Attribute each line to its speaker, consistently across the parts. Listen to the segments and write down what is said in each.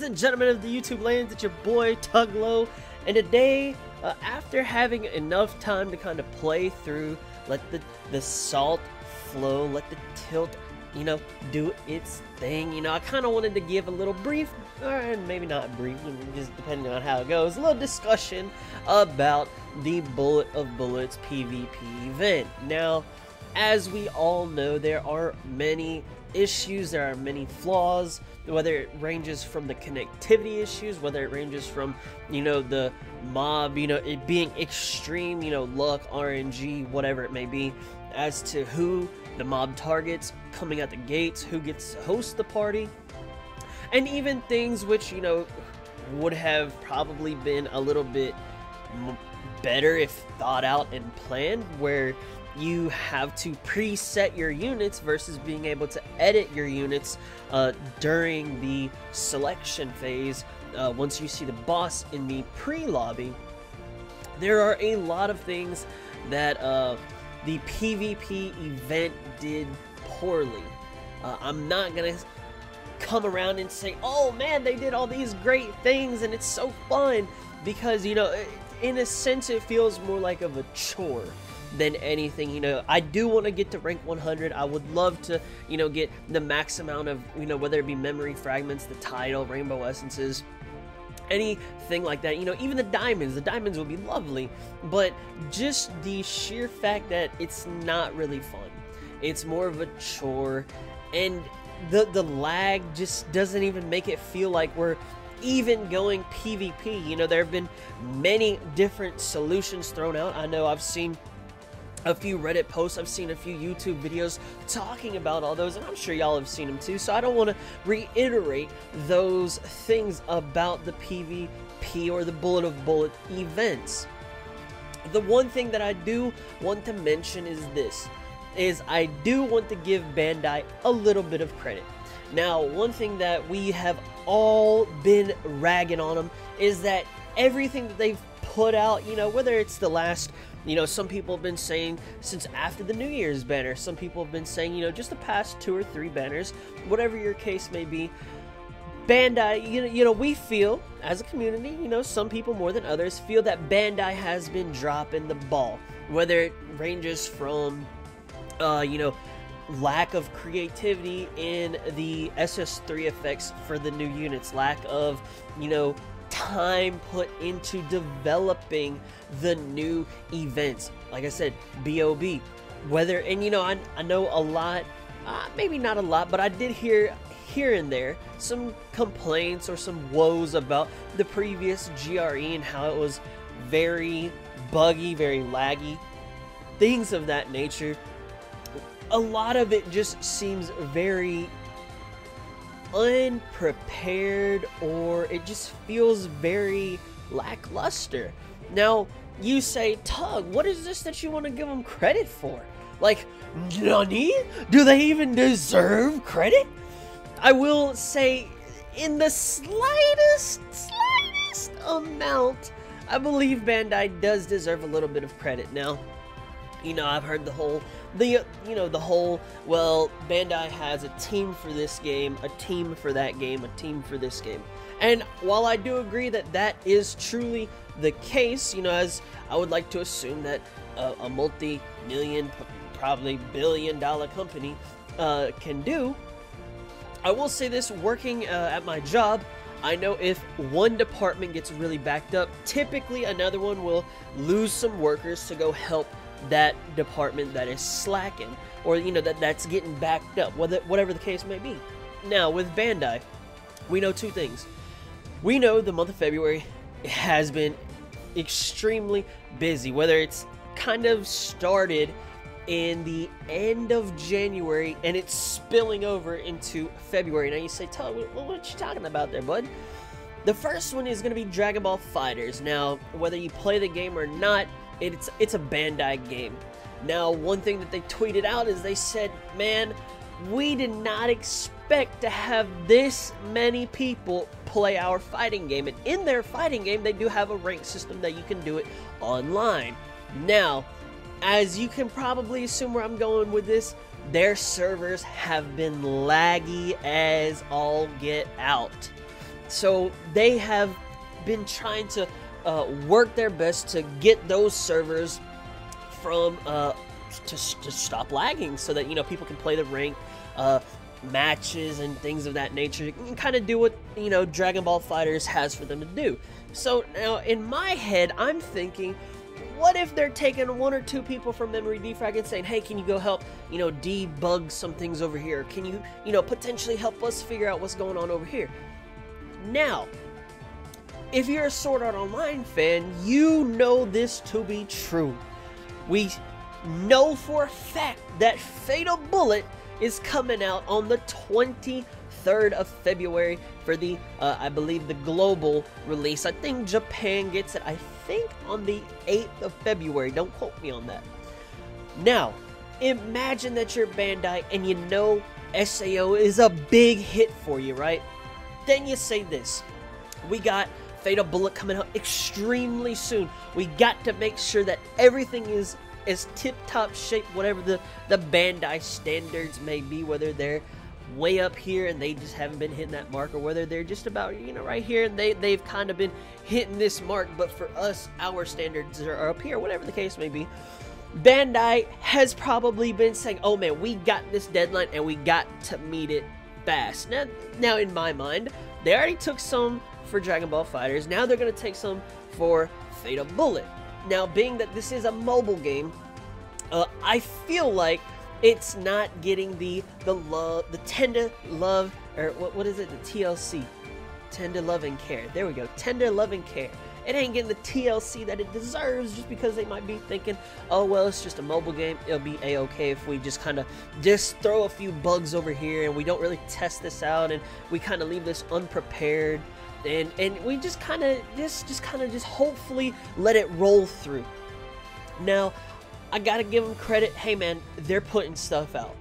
Speaker 1: and gentlemen of the YouTube lands, it's your boy Tuglow, and today, after having enough time to kind of play through, let the salt flow, let the tilt, do its thing, I kind of wanted to give a little brief, or maybe not brief, just depending on how it goes, a little discussion about the Bullet of Bullets PvP event. Now, as we all know, there are many issues, there are many flaws, whether it ranges from the connectivity issues, whether it ranges from, the mob, it being extreme, luck, RNG, whatever it may be, as to who the mob targets coming at the gates, who gets to host the party, and even things which, would have probably been a little bit better if thought out and planned, where you have to preset your units versus being able to edit your units during the selection phase once you see the boss in the pre-lobby. There are a lot of things that the PvP event did poorly. I'm not gonna come around and say, oh man, they did all these great things and it's so fun, because in a sense it feels more like of a chore than anything. I do want to get to rank 100. I would love to get the max amount of whether it be memory fragments, the title, rainbow essences, anything like that, even the diamonds would be lovely, but just the sheer fact that it's not really fun, it's more of a chore, and the lag just doesn't even make it feel like we're even going PvP. There have been many different solutions thrown out. I know I've seen a few Reddit posts, I've seen a few YouTube videos talking about all those, and I'm sure y'all have seen them too, so I don't want to reiterate those things about the PvP or the Bullet of Bullet events. The one thing that I do want to mention is this, I do want to give Bandai a little bit of credit. Now, one thing that we have all been ragging on them is that everything that they've put out, whether it's the last, some people have been saying since after the New Year's banner, some people have been saying, just the past 2 or 3 banners, whatever your case may be, Bandai, we feel, as a community, some people more than others feel that Bandai has been dropping the ball, whether it ranges from, lack of creativity in the SS3 effects for the new units, lack of, time put into developing the new events, like I said, B.O.B, whether, and I know a lot, maybe not a lot, but I did hear here and there some complaints or some woes about the previous GRE and how it was very buggy, very laggy, things of that nature. A lot of it just seems very unprepared, or it just feels very lackluster. Now, you say, Tug, what is this that you want to give them credit for? Like, nani? Do they even deserve credit? I will say, in the slightest amount, I believe Bandai does deserve a little bit of credit. Now, I've heard the whole, well, Bandai has a team for this game, a team for that game, a team for this game. And while I do agree that that is truly the case, as I would like to assume that a multi-million, probably billion-dollar company can do, I will say this, working at my job, I know if one department gets really backed up, typically another one will lose some workers to go help that department that is slacking, or that's getting backed up, whatever the case may be. Now, with Bandai, we know 2 things. We know the month of February has been extremely busy, whether it's kind of started in the end of January and it's spilling over into February. Now you say, Tug, what you talking about there, bud? The first one is going to be Dragon Ball FighterZ. Now, whether you play the game or not, it's a Bandai game. Now, one thing that they tweeted out is they said, man, we did not expect to have this many people play our fighting game. And in their fighting game, they do have a rank system that you can do it online. Now, as you can probably assume where I'm going with this, their servers have been laggy as all get out. So they have been trying to work their best to get those servers from to stop lagging, so that people can play the ranked matches and things of that nature. You can kind of do what Dragon Ball FighterZ has for them to do. So now in my head, I'm thinking, what if they're taking 1 or 2 people from Memory Defrag and saying, hey, can you go help debug some things over here? Can you potentially help us figure out what's going on over here? Now, if you're a Sword Art Online fan, you know this to be true. We know for a fact that Fatal Bullet is coming out on the 23rd of February for the, I believe, the global release. I think Japan gets it, I think, on the 8th of February. Don't quote me on that. Now, imagine that you're Bandai and you know SAO is a big hit for you, right? Then you say this: we got Fatal Bullet coming out extremely soon. We got to make sure that everything is as tip-top shape, whatever the Bandai standards may be, whether they're way up here and they just haven't been hitting that mark, or whether they're just about right here and they've kind of been hitting this mark, but for us, our standards are up here, whatever the case may be. Bandai has probably been saying, oh man, we got this deadline and we got to meet it fast. Now in my mind, they already took some for Dragon Ball FighterZ. Now they're going to take some for Fatal Bullet. Now, being that this is a mobile game, I feel like it's not getting the love, the tender love, or what is it, the TLC, tender love and care. There we go, tender love and care. It ain't getting the TLC that it deserves, just because they might be thinking, oh well, it's just a mobile game, it'll be a-okay if we just kind of throw a few bugs over here and we don't really test this out and we kind of leave this unprepared. And we just kind of hopefully let it roll through. Now, I gotta give them credit. Hey man, they're putting stuff out.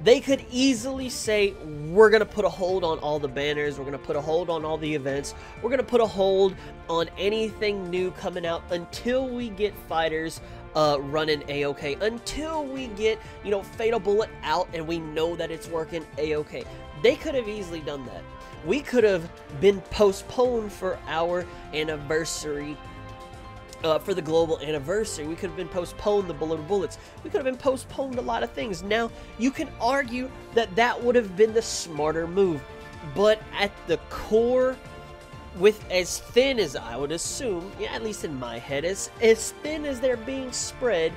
Speaker 1: They could easily say, we're gonna put a hold on all the banners, we're gonna put a hold on all the events, we're gonna put a hold on anything new coming out until we get fighters running a-okay, until we get Fatal Bullet out and we know that it's working a-okay. They could have easily done that. We could have been postponed for our anniversary, for the global anniversary. We could have been postponed the Bullet of Bullets. We could have been postponed a lot of things. Now, you can argue that that would have been the smarter move. But at the core, with as thin as I would assume, yeah, at least in my head, as thin as they're being spread,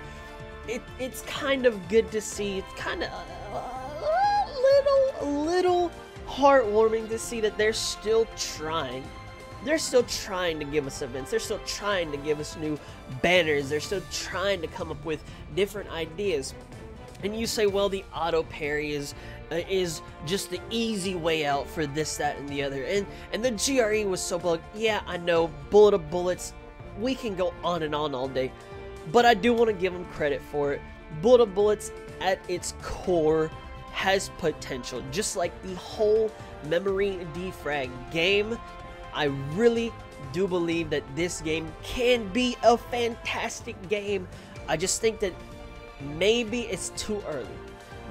Speaker 1: it's kind of good to see. It's kind of a little heartwarming to see that they're still trying. They're still trying to give us events. They're still trying to give us new banners. They're still trying to come up with different ideas. And you say, well, the auto parry is just the easy way out for this, that, and the other. And the GRE was so bugged. Yeah, I know, Bullet of Bullets, we can go on and on all day. But I do want to give them credit for it. Bullet of Bullets, at its core, has potential. Just like the whole Memory Defrag game, I really do believe that this game can be a fantastic game. I just think that maybe it's too early.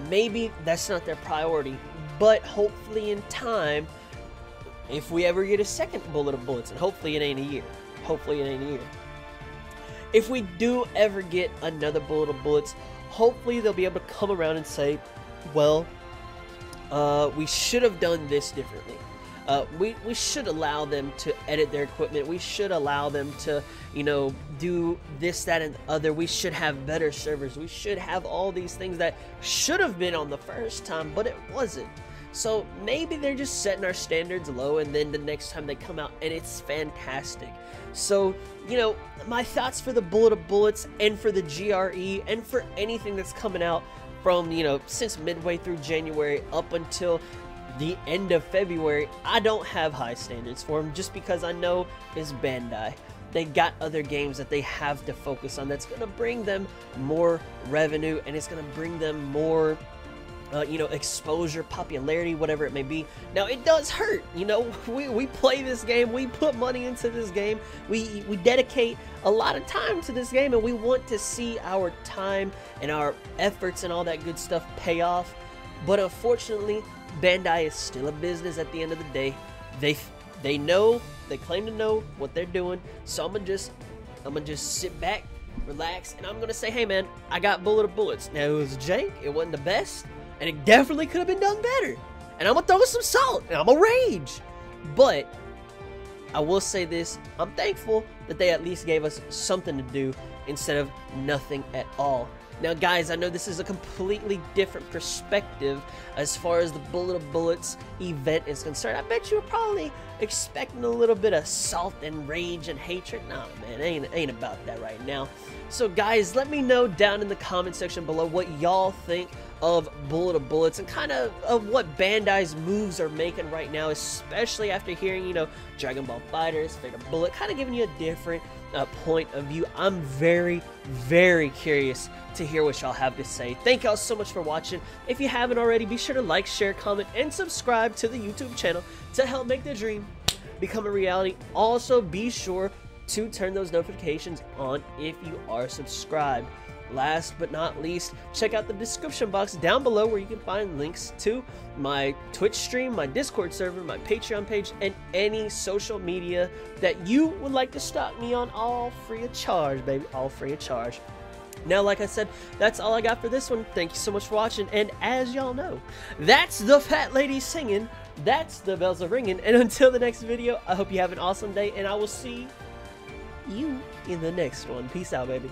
Speaker 1: Maybe that's not their priority. But hopefully in time, if we ever get a second Bullet of Bullets, and hopefully it ain't a year. Hopefully it ain't a year. If we do ever get another Bullet of Bullets, hopefully they'll be able to come around and say, well, we should have done this differently. We should allow them to edit their equipment. We should allow them to, do this, that, and the other. We should have better servers. We should have all these things that should have been on the first time, but it wasn't. So maybe they're just setting our standards low, and then the next time they come out and it's fantastic. So, my thoughts for the Bullet of Bullets and for the GRE and for anything that's coming out from, since midway through January up until the end of February, I don't have high standards for them, just because I know it's Bandai. They got other games that they have to focus on that's going to bring them more revenue, and it's going to bring them more exposure, popularity, whatever it may be. Now, it does hurt. We play this game, we put money into this game, we dedicate a lot of time to this game, and we want to see our time and our efforts and all that good stuff pay off. But unfortunately, Bandai is still a business at the end of the day. They claim to know what they're doing, so I'm gonna just sit back, relax, and I'm gonna say, hey man, I got bullet of bullets. Now, it was jank, it wasn't the best, and it definitely could have been done better. And I'm gonna throw some salt, and I'm gonna rage. But I will say this, I'm thankful that they at least gave us something to do instead of nothing at all. Now guys, I know this is a completely different perspective as far as the Bullet of Bullets event is concerned. I bet you were probably expecting a little bit of salt and rage and hatred. Nah man, ain't about that right now. So guys, let me know down in the comment section below what y'all think of Bullet of Bullets and kind of what Bandai's moves are making right now, especially after hearing, you know, Dragon Ball FighterZ, Fate of Bullet, kind of giving you a different point of view. I'm very, very curious to hear what y'all have to say. Thank y'all so much for watching. If you haven't already, be sure to like, share, comment, and subscribe to the YouTube channel to help make the dream become a reality. Also, be sure to turn those notifications on if you are subscribed. Last but not least, check out the description box down below where you can find links to my Twitch stream, my Discord server, my Patreon page, and any social media that you would like to stalk me on, all free of charge, baby, all free of charge. Now, like I said, that's all I got for this one. Thank you so much for watching, and as y'all know, that's the fat lady singing, that's the bells are ringing, and until the next video, I hope you have an awesome day, and I will see you in the next one. Peace out, baby.